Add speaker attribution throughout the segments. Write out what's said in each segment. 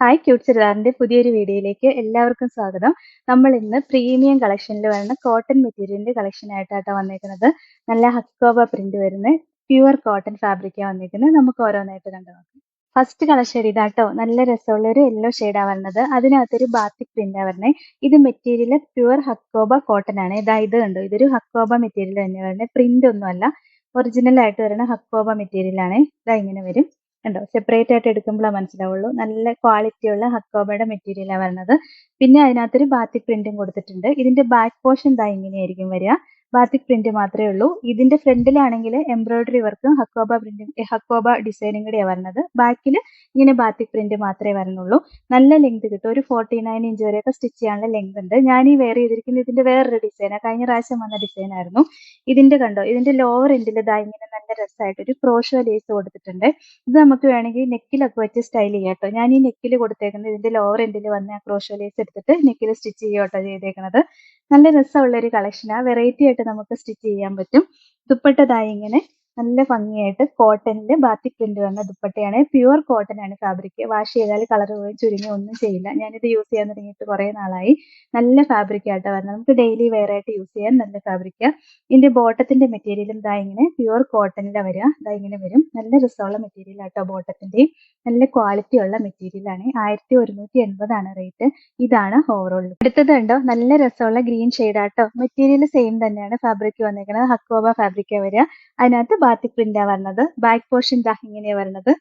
Speaker 1: Hi cute ചുരിദാറിന്റെ പുതിയൊരു വീഡിയോയിലേക്ക് എല്ലാവർക്കും സ്വാഗതം. നമ്മൾ ഇന്ന് പ്രീമിയം കളക്ഷനിൽ വരുന്ന കോട്ടൺ മെറ്റീരിയലിന്റെ കളക്ഷൻ ആയിട്ടാണ് വന്നേക്കുന്നത്. നല്ല ഹക്കോബ പ്രിന്റ് വരുന്ന പ്യുവർ കോട്ടൺ ഫാബ്രിക്കാണ് വന്നേക്കുന്നത്. നമുക്ക് ഓരോന്നായിട്ട് കണ്ടു നോക്കാം. ഫസ്റ്റ് കളർ ഷെയ്ഡ് ഇതാട്ടോ, നല്ല രസമുള്ള ഒരു യെല്ലോ ഷെയ്ഡാണ് വരുന്നത്. അതിനകത്തൊരു ബാത്തിക് പ്രിന്റാണ് വരുന്നത്. ഇത് മെറ്റീരിയൽ പ്യുവർ ഹക്കോബ കോട്ടൺ ആണ്. ഇത് കണ്ടോ, ഇതൊരു ഹക്കോബ മെറ്റീരിയൽ തന്നെ വരുന്നത്. പ്രിന്റ് ഒന്നുമല്ല, ഒറിജിനൽ ആയിട്ട് വരുന്ന ഹക്കോബ മെറ്റീരിയൽ ആണ്. ഇങ്ങനെ വരും. കണ്ടോ, സെപ്പറേറ്റ് ആയിട്ട് എടുക്കുമ്പോഴേ മനസ്സിലാവുള്ളൂ. നല്ല ക്വാളിറ്റിയുള്ള ഹക്കോബയുടെ മെറ്റീരിയലാണ് വരുന്നത്. പിന്നെ അതിനകത്തൊരു ബാത്തിക് പ്രിന്റും കൊടുത്തിട്ടുണ്ട്. ഇതിന്റെ ബാക്ക് പോർഷൻ ഇങ്ങനെയായിരിക്കും വരിക. ബാത്തിക് പ്രിന്റ് മാത്രമേ ഉള്ളൂ. ഇതിന്റെ ഫ്രണ്ടിലാണെങ്കിൽ എംബ്രോയിഡറി വർക്കും ഹക്കോബ ഡിസൈനും കൂടിയാണ് വരുന്നത്. ബാക്കിൽ ഇങ്ങനെ ബാത്തിക് പ്രിന്റ് മാത്രമേ വരുന്നുള്ളൂ. നല്ല ലെങ്ത് കിട്ടും. ഒരു 49 ഇഞ്ച് വരെയൊക്കെ സ്റ്റിച്ച് ചെയ്യാനുള്ള ലെങ്ത് ഉണ്ട്. ഞാൻ ഈ വെയർ ചെയ്തിരിക്കുന്നത് ഇതിന്റെ വേറൊരു ഡിസൈനാണ്. കഴിഞ്ഞ പ്രാവശ്യം വന്ന ഡിസൈൻ ആയിരുന്നു. ഇതിന്റെ കണ്ടോ, ഇതിന്റെ ലോവർ എൻഡിൽ ഇങ്ങനെ നല്ല രസമായിട്ട് ഒരു ക്രോഷോ ലേസ് കൊടുത്തിട്ടുണ്ട്. ഇത് നമുക്ക് വേണമെങ്കിൽ നെക്കിലൊക്കെ വെച്ച് സ്റ്റൈൽ ചെയ്യാം കേട്ടോ. ഞാൻ ഈ നെക്കിൽ കൊടുത്തേക്കുന്നത് ഇതിന്റെ ലോവർ എൻഡിൽ വന്ന ക്രോഷോ ലേസ് എടുത്തിട്ട് നെക്കിൽ സ്റ്റിച്ച് ചെയ്യുക കേട്ടോ ചെയ്തേക്കുന്നത്. നല്ല രസമുള്ള ഒരു കളക്ഷനാണ്. വെറൈറ്റി ആയിട്ട് നമുക്ക് സ്റ്റിച്ച് ചെയ്യാൻ പറ്റും. ദുപ്പട്ട ഇങ്ങനെ നല്ല ഭംഗിയായിട്ട് കോട്ടണിൽ ബാത്തിക് പ്രിന്റ് വന്ന ദുപ്പട്ടയാണ്. പ്യുവർ കോട്ടൺ ആണ് ഫാബ്രിക്. വാഷ് ചെയ്താൽ കളർ പോയി ചുരുങ്ങി ഒന്നും ചെയ്യില്ല. ഞാനിത് യൂസ് ചെയ്യാൻ തുടങ്ങിയിട്ട് കുറേ നാളായി. നല്ല ഫാബ്രിക് ആയിട്ട് വരുന്നത്. നമുക്ക് ഡെയിലി വെയർ ആയിട്ട് യൂസ് ചെയ്യാൻ നല്ല ഫാബ്രിക്. ഇതിന്റെ ബോട്ടത്തിന്റെ മെറ്റീരിയലും ഇങ്ങനെ പ്യുവർ കോട്ടണിലാണ് വരിക. ഇങ്ങനെ വരും. നല്ല രസമുള്ള മെറ്റീരിയൽ ആട്ടോ. ബോട്ടത്തിന്റെയും നല്ല ക്വാളിറ്റി ഉള്ള മെറ്റീരിയൽ ആണ്. 1180 ആണ് റേറ്റ്. ഇതാണ് ഓവറോൾ. അടുത്തത് കണ്ടോ, നല്ല രസമുള്ള ഗ്രീൻ ഷെയ്ഡ് ആട്ടോ. മെറ്റീരിയൽ സെയിം തന്നെയാണ്. ഫാബ്രിക് വന്നിരിക്കുന്നത് ഹക്കോബ ഫാബ്രിക്കാണ് വരിക. അതിനകത്ത് ബാത്തിക് പ്രിന്റാണ് വരുന്നത്. ബാക്ക് പോർഷൻ ഇങ്ങനെയാണ് വരുന്നത്.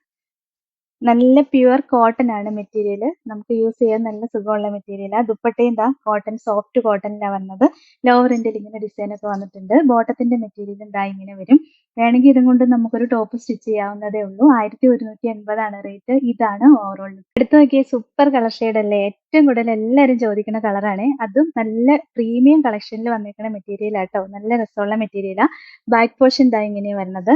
Speaker 1: നല്ല പ്യുവർ കോട്ടൺ ആണ് മെറ്റീരിയൽ. നമുക്ക് യൂസ് ചെയ്യാൻ നല്ല സുഖമുള്ള മെറ്റീരിയലാണ്. ദുപ്പട്ടയും കോട്ടൺ, സോഫ്റ്റ് കോട്ടണിലാണ് വരുന്നത്. ലോവർ എൻഡിൽ ഇങ്ങനെ ഡിസൈൻ ഒക്കെ വന്നിട്ടുണ്ട്. ബോട്ടത്തിന്റെ മെറ്റീരിയലും ഇങ്ങനെ വരും. വേണമെങ്കിൽ ഇതും കൊണ്ട് നമുക്കൊരു ടോപ്പ് സ്റ്റിച്ച് ചെയ്യാവുന്നതേ ഉള്ളൂ. 1180 ആണ് റേറ്റ്. ഇതാണ് ഓവറോൾ. എടുത്തു നോക്കിയ സൂപ്പർ കളർ ഷെയ്ഡ് അല്ലേ. ഏറ്റവും കൂടുതൽ എല്ലാവരും ചോദിക്കുന്ന കളറാണ്. അതും നല്ല പ്രീമിയം കളക്ഷനിൽ വന്നിരിക്കുന്ന മെറ്റീരിയൽ ആട്ടോ. നല്ല രസമുള്ള മെറ്റീരിയലാണ്. ബാക്ക് പോർഷൻ ഇങ്ങനെയാണ് വരുന്നത്.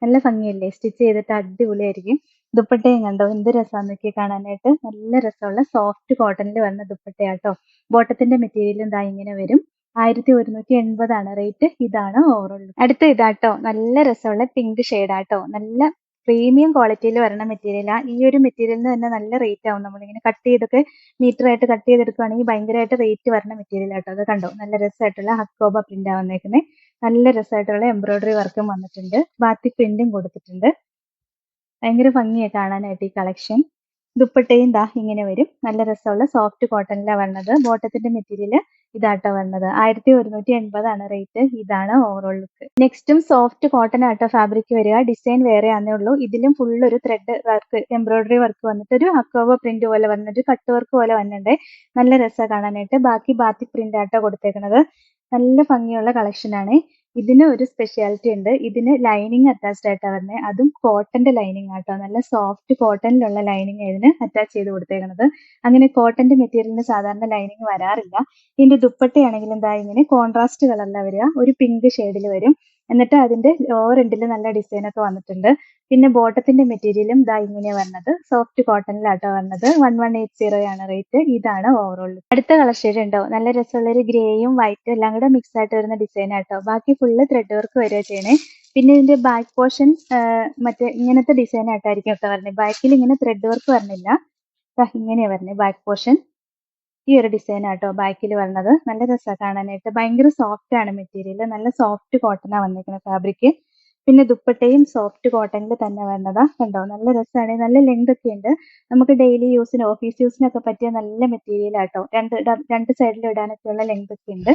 Speaker 1: നല്ല ഭംഗിയല്ലേ, സ്റ്റിച്ച് ചെയ്തിട്ട് അടിപൊളിയായിരിക്കും. ദുപ്പട്ടയും കണ്ടോ, എന്ത് രസമാണെന്ന് നോക്കി കാണാനായിട്ട്. നല്ല രസമുള്ള സോഫ്റ്റ് കോട്ടണിൽ വരുന്ന ദുപ്പട്ടയാട്ടോ. ബോട്ടത്തിന്റെ മെറ്റീരിയലും ഇങ്ങനെ വരും. 1180 ആണ് റേറ്റ്. ഇതാണ് ഓവറോൾ. അടുത്ത ഇതാട്ടോ, നല്ല രസമുള്ള പിങ്ക് ഷെയ്ഡാട്ടോ. നല്ല പ്രീമിയം ക്വാളിറ്റിയിൽ വരുന്ന മെറ്റീരിയലാണ്. ഈ ഒരു മെറ്റീരിയലിന് തന്നെ നല്ല റേറ്റ് ആവും. നമ്മളിങ്ങനെ കട്ട് ചെയ്തൊക്കെ മീറ്ററായിട്ട് കട്ട് ചെയ്തെടുക്കുകയാണെങ്കിൽ ഭയങ്കരമായിട്ട് റേറ്റ് വരുന്ന മെറ്റീരിയൽ ആട്ടോ. അത് കണ്ടോ, നല്ല രസമായിട്ടുള്ള ഹക്കോബ പ്രിന്റാണ് വന്നേക്കുന്നത്. നല്ല രസമായിട്ടുള്ള എംബ്രോയിഡറി വർക്കും വന്നിട്ടുണ്ട്. ബാത്തിക് പ്രിന്റും കൊടുത്തിട്ടുണ്ട്. ഭയങ്കര ഭംഗിയാണ് കാണാനായിട്ട് ഈ കളക്ഷൻ. ദുപ്പട്ടയും ഇങ്ങനെ വരും. നല്ല രസമുള്ള സോഫ്റ്റ് കോട്ടണിലാണ് വരുന്നത്. ബോട്ടത്തിന്റെ മെറ്റീരിയൽ ഇതാട്ടോ വരുന്നത്. 1180 ആണ് റേറ്റ്. ഇതാണ് ഓവറോൾ ലുക്ക്. നെക്സ്റ്റും സോഫ്റ്റ് കോട്ടൺ ആട്ടോ ഫാബ്രിക് വരിക. ഡിസൈൻ വേറെ ആണേ ഉള്ളൂ. ഇതിലും ഫുൾ ഒരു ത്രെഡ് വർക്ക്, എംബ്രോയിഡറി വർക്ക് വന്നിട്ട് ഒരു ഹക്കോബ പ്രിന്റ് പോലെ വന്നിട്ട് കട്ട് വർക്ക് പോലെ വന്നിട്ടുണ്ട്. നല്ല രസമാണ് കാണാനായിട്ട്. ബാക്കി ബാത്തിക് പ്രിന്റ് ആട്ടോ കൊടുത്തേക്കുന്നത്. നല്ല ഭംഗിയുള്ള കളക്ഷൻ ആണ്. ഇതിന് ഒരു സ്പെഷ്യാലിറ്റി ഉണ്ട്. ഇതിന് ലൈനിങ് അറ്റാച്ച്ഡ് ആയിട്ടാണ് വരുന്നത്. അതും കോട്ടന്റെ ലൈനിങ് ആട്ടോ. നല്ല സോഫ്റ്റ് കോട്ടണിലുള്ള ലൈനിങ് ഇതിന് അറ്റാച്ച് ചെയ്ത് കൊടുത്തേക്കുന്നത്. അങ്ങനെ കോട്ടന്റെ മെറ്റീരിയലിന് സാധാരണ ലൈനിങ് വരാറില്ല. ഇതിന്റെ ദുപ്പട്ടയാണെങ്കിലും ഇങ്ങനെ കോൺട്രാസ്റ്റ് കളറിലാണ് വരിക. ഒരു പിങ്ക് ഷെയ്ഡിൽ വരും. എന്നിട്ട് അതിന്റെ ലോവർ എൻഡിൽ നല്ല ഡിസൈൻ ഒക്കെ വന്നിട്ടുണ്ട്. പിന്നെ ബോട്ടത്തിന്റെ മെറ്റീരിയലും ഇങ്ങനെയാണ് വരുന്നത്. സോഫ്റ്റ് കോട്ടണിലാട്ടോ വരുന്നത്. 1180 ആണ് റേറ്റ്. ഇതാണ് ഓവറോൾ. അടുത്ത കളർ ഷെയ്ഡ് ഉണ്ടോ, നല്ല രസമുള്ള ഒരു ഗ്രേയും വൈറ്റും എല്ലാം കൂടെ മിക്സ് ആയിട്ട് വരുന്ന ഡിസൈൻ ആട്ടോ. ബാക്കി ഫുള്ള് ത്രെഡ് വർക്ക് വരിക ചെയ്യണേ. പിന്നെ ഇതിന്റെ ബാക്ക് പോർഷൻ മറ്റേ ഇങ്ങനത്തെ ഡിസൈൻ ആയിട്ടായിരിക്കും ഒക്കെ വരുന്നത്. ബാക്കിൽ ഇങ്ങനെ ത്രെഡ് വർക്ക് വരുന്നില്ല. ഇങ്ങനെയാണ് വരുന്നത് ബാക്ക് പോർഷൻ. ഈ ഒരു ഡിസൈൻ ആട്ടോ ബാക്കിൽ വരുന്നത്. നല്ല രസമാണ് കാണാനായിട്ട്. ഭയങ്കര സോഫ്റ്റ് ആണ് മെറ്റീരിയൽ. നല്ല സോഫ്റ്റ് കോട്ടനാണ് വന്നിരിക്കുന്നത് ഫാബ്രിക്. പിന്നെ ദുപ്പട്ടയും സോഫ്റ്റ് കോട്ടണിൽ തന്നെ വരുന്നതാ. കണ്ടോ, നല്ല രസമാണ്. നല്ല ലെങ്ത് ഒക്കെ ഉണ്ട്. നമുക്ക് ഡെയിലി യൂസിന്, ഓഫീസ് യൂസിനൊക്കെ പറ്റിയ നല്ല മെറ്റീരിയൽ ആട്ടോ. രണ്ട് സൈഡിൽ ഇടാനൊക്കെ ഉള്ള ലെങ്ത് ഒക്കെ ഉണ്ട്.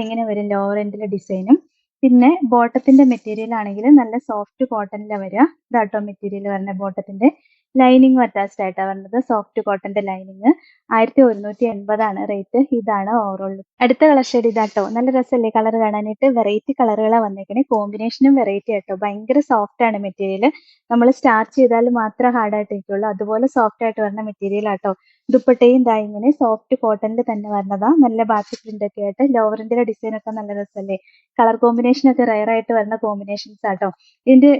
Speaker 1: ഇങ്ങനെ വരും ലോവർ എൻഡിലെ ഡിസൈനും. പിന്നെ ബോട്ടത്തിന്റെ മെറ്റീരിയൽ ആണെങ്കിൽ നല്ല സോഫ്റ്റ് കോട്ടണിലാണ് വരിക. ഇതാട്ടോ മെറ്റീരിയൽ വരുന്ന ബോട്ടത്തിന്റെ. ലൈനിങ് അറ്റാച്ച്ഡ് ആയിട്ടാണ് വരുന്നത്. Soft കോട്ടന്റെ lining. 1180 ആണ് റേറ്റ്. ഇതാണ് ഓവറോൾ. അടുത്ത കളർ ഷെയ്ഡ് ഇതാട്ടോ. നല്ല രസമല്ലേ കളർ കാണാനായിട്ട്. വെറൈറ്റി കളറുകളാണ് വന്നേക്കണേ. കോമ്പിനേഷനും വെറൈറ്റി ആട്ടോ. ഭയങ്കര സോഫ്റ്റ് ആണ് മെറ്റീരിയൽ. നമ്മൾ സ്റ്റാർച്ച് ചെയ്താൽ മാത്രമേ ഹാർഡ് ആയിട്ടിരിക്കുള്ളൂ. അതുപോലെ സോഫ്റ്റ് ആയിട്ട് വരുന്ന മെറ്റീരിയൽ ആട്ടോ. ദുപ്പട്ടയും ഇങ്ങനെ സോഫ്റ്റ് കോട്ടണിൽ തന്നെ വരുന്നതാ. നല്ല ബാത്തിക് പ്രിന്റ് ഒക്കെ ആയിട്ട്. ലോവറിന്റെ ഡിസൈൻ ഒക്കെ നല്ല രസമല്ലേ. കളർ കോമ്പിനേഷൻ ഒക്കെ റയർ ആയിട്ട് വരുന്ന കോമ്പിനേഷൻസ് ആട്ടോ. ഇതിന്റെ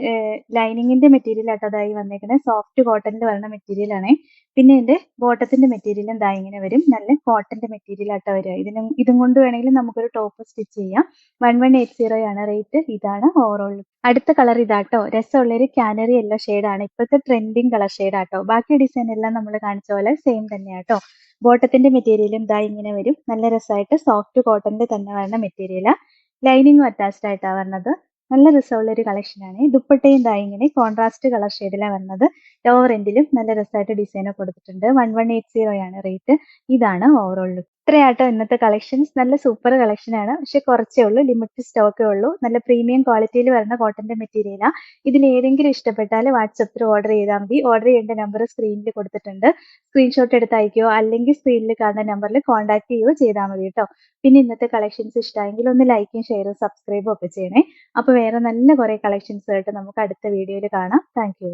Speaker 1: ലൈനിങ്ങിന്റെ മെറ്റീരിയൽ ആട്ടോ വന്നേക്കുന്നത്. സോഫ്റ്റ് കോട്ടണിൽ വരുന്ന മെറ്റീരിയൽ ആണ്. പിന്നെ ഇതിന്റെ ബോട്ടത്തിന്റെ മെറ്റീരിയലും ദാ ഇങ്ങനെ വരും. നല്ല കോട്ടന്റെ മെറ്റീരിയൽ ആട്ടോ വരിക. ഇതും കൊണ്ട് വേണമെങ്കിൽ നമുക്കൊരു ടോപ്പ് സ്റ്റിച്ച് ചെയ്യാം. 1180 ആണ് റേറ്റ്. ഇതാണ് ഓവറോൾ. അടുത്ത കളർ ഇതാട്ടോ. രസമുള്ളൊരു കാനറി യെല്ലോ ആണ്. ഇപ്പോഴത്തെ ട്രെൻഡിങ് കളർ ആട്ടോ. ബാക്കി ഡിസൈൻ എല്ലാം നമ്മൾ കാണിച്ച പോലെ സെയിം തന്നെയാട്ടോ. ബോട്ടത്തിന്റെ മെറ്റീരിയലും ദാ ഇങ്ങനെ വരും. നല്ല രസമായിട്ട് സോഫ്റ്റ് കോട്ടന്റെ തന്നെ വരുന്ന മെറ്റീരിയൽ. ലൈനിങ്ങും അറ്റാച്ച്ഡ് ആയിട്ടാണ് വരുന്നത്. നല്ല രസമുള്ള ഒരു കളക്ഷൻ ആണ്. ദുപ്പട്ടയും ദാ ഇങ്ങനെ കോൺട്രാസ്റ്റ് കളർ ഷെയ്ഡിലാണ് വരുന്നത്. ലോവർ എൻഡിലും നല്ല രസമായിട്ട് ഡിസൈൻ കൊടുത്തിട്ടുണ്ട്. 1180 ആണ് റേറ്റ്. ഇതാണ് ഓവറോൾ ലുക്ക്. ഇത്രയാട്ടോ ഇന്നത്തെ കളക്ഷൻസ്. നല്ല സൂപ്പർ കളക്ഷൻ ആണ്. പക്ഷെ കുറച്ചേ ഉള്ളൂ, ലിമിറ്റഡ് സ്റ്റോക്കേ ഉള്ളൂ. നല്ല പ്രീമിയം ക്വാളിറ്റിയിൽ വരുന്ന കോട്ടന്റെ മെറ്റീരിയലാണ്. ഇതിൽ ഏതെങ്കിലും ഇഷ്ടപ്പെട്ടാൽ വാട്സപ്പ് ത്രൂ ഓർഡർ ചെയ്താൽ മതി. ഓർഡർ ചെയ്യേണ്ട നമ്പർ സ്ക്രീനിൽ കൊടുത്തിട്ടുണ്ട്. സ്ക്രീൻഷോട്ട് എടുത്ത് അയക്കുകയോ അല്ലെങ്കിൽ സ്ക്രീനിൽ കാണുന്ന നമ്പറിൽ കോൺടാക്ട് ചെയ്യുകയോ ചെയ്താൽ മതി കേട്ടോ. പിന്നെ ഇന്നത്തെ കളക്ഷൻസ് ഇഷ്ടമായെങ്കിൽ ഒന്ന് ലൈക്കും ഷെയറും സബ്സ്ക്രൈബും ഒക്കെ ചെയ്യണേ. അപ്പോൾ വേറെ നല്ല കുറേ കളക്ഷൻസ് ആയിട്ട് നമുക്ക് അടുത്ത വീഡിയോയിൽ കാണാം. Thank you.